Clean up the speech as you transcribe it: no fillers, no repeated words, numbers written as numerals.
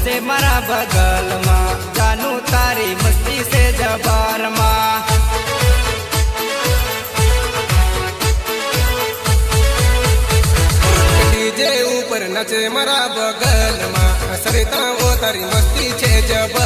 नचे मारा बगल माँ जानू तारी मस्ती से जबार माँ डीजे ऊपर नचे मारा बगल माँ सरिता वो तारी मस्ती छे जबार